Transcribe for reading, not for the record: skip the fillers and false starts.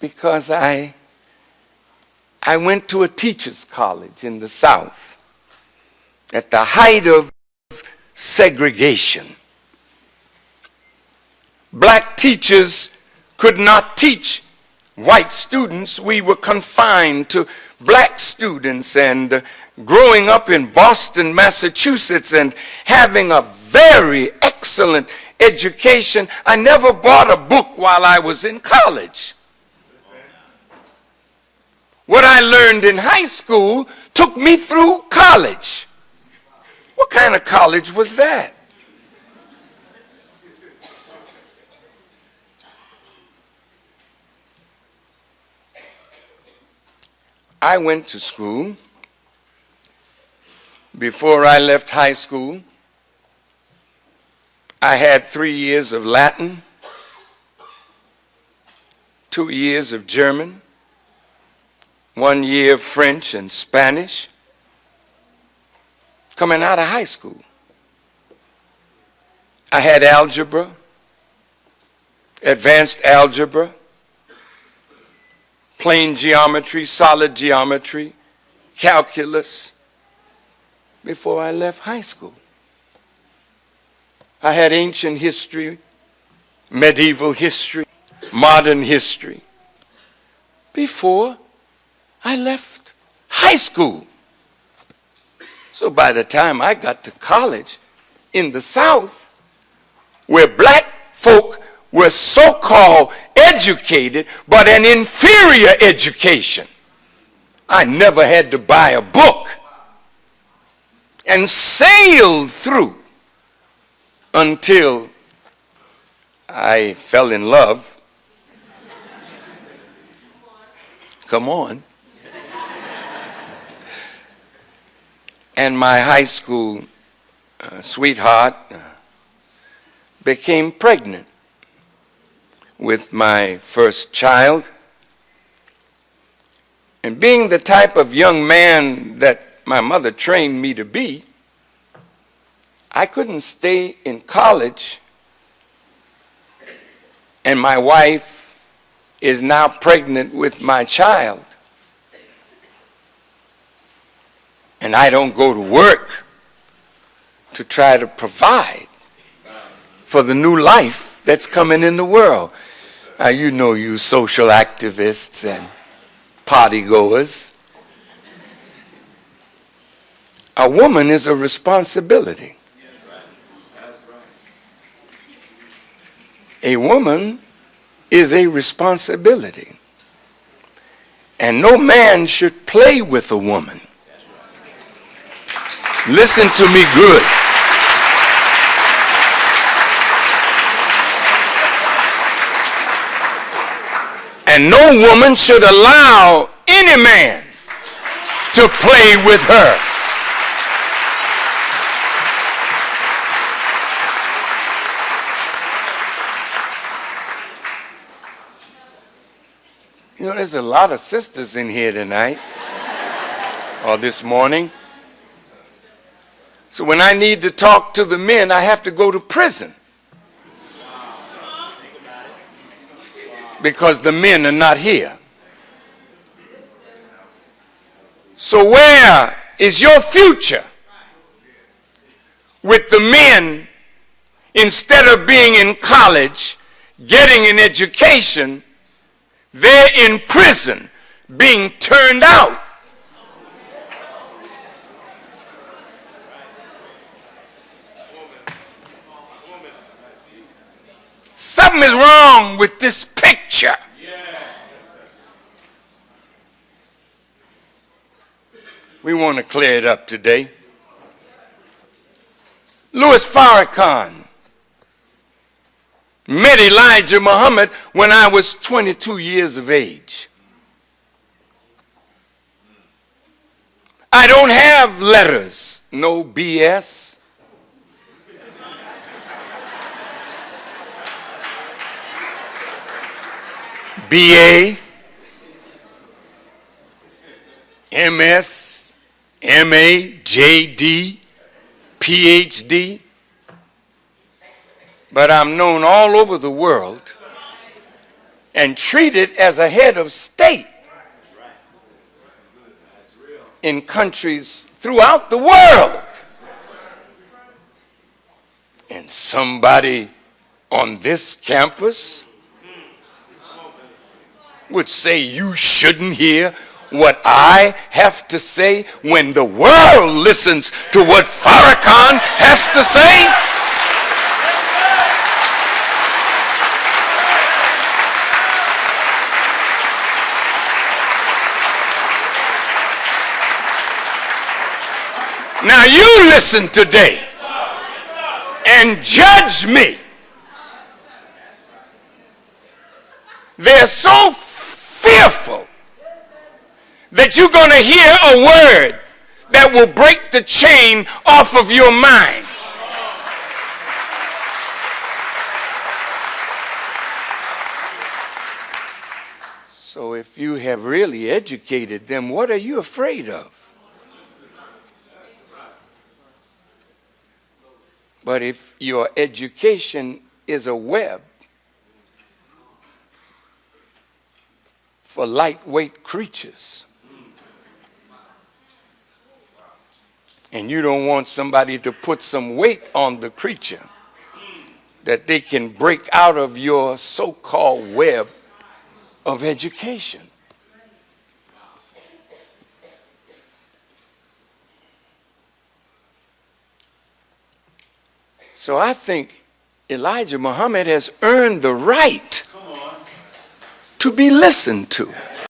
because I went to a teacher's college in the South at the height of segregation. Black teachers could not teach white students. We were confined to black students, and growing up in Boston, Massachusetts, and having a very excellent education, I never bought a book while I was in college. What I learned in high school took me through college. What kind of college was that? I went to school. Before I left high school, I had 3 years of Latin, 2 years of German, 1 year of French and Spanish, coming out of high school. I had algebra, advanced algebra, plane geometry, solid geometry, calculus, before I left high school. I had ancient history, medieval history, modern history, before I left high school. So by the time I got to college in the South, where black folk were so-called educated, but an inferior education, I never had to buy a book, and sailed through until I fell in love. Come on. And my high school sweetheart became pregnant with my first child. And being the type of young man that my mother trained me to be, I couldn't stay in college, and my wife is now pregnant with my child, and I don't go to work to try to provide for the new life that's coming in the world. You know, you social activists and party goers, a woman is a responsibility. A woman is a responsibility. And no man should play with a woman. Listen to me good. And no woman should allow any man to play with her. You know, there's a lot of sisters in here tonight or this morning. So when I need to talk to the men, I have to go to prison, because the men are not here. So where is your future with the men, instead of being in college, getting an education, they're in prison, being turned out? Something is wrong with this picture. We want to clear it up today. Louis Farrakhan met Elijah Muhammad when I was 22 years of age. I don't have letters, no BS. BA, MS, MA, JD, PhD. But I'm known all over the world and treated as a head of state in countries throughout the world. And somebody on this campus would say, you shouldn't hear what I have to say when the world listens to what Farrakhan has to say? Now you listen today and judge me. They're so fearful that you're going to hear a word that will break the chain off of your mind. So if you have really educated them, what are you afraid of? But if your education is a web for lightweight creatures, and you don't want somebody to put some weight on the creature that they can break out of your so-called web of education. So I think Elijah Muhammad has earned the right to be listened to.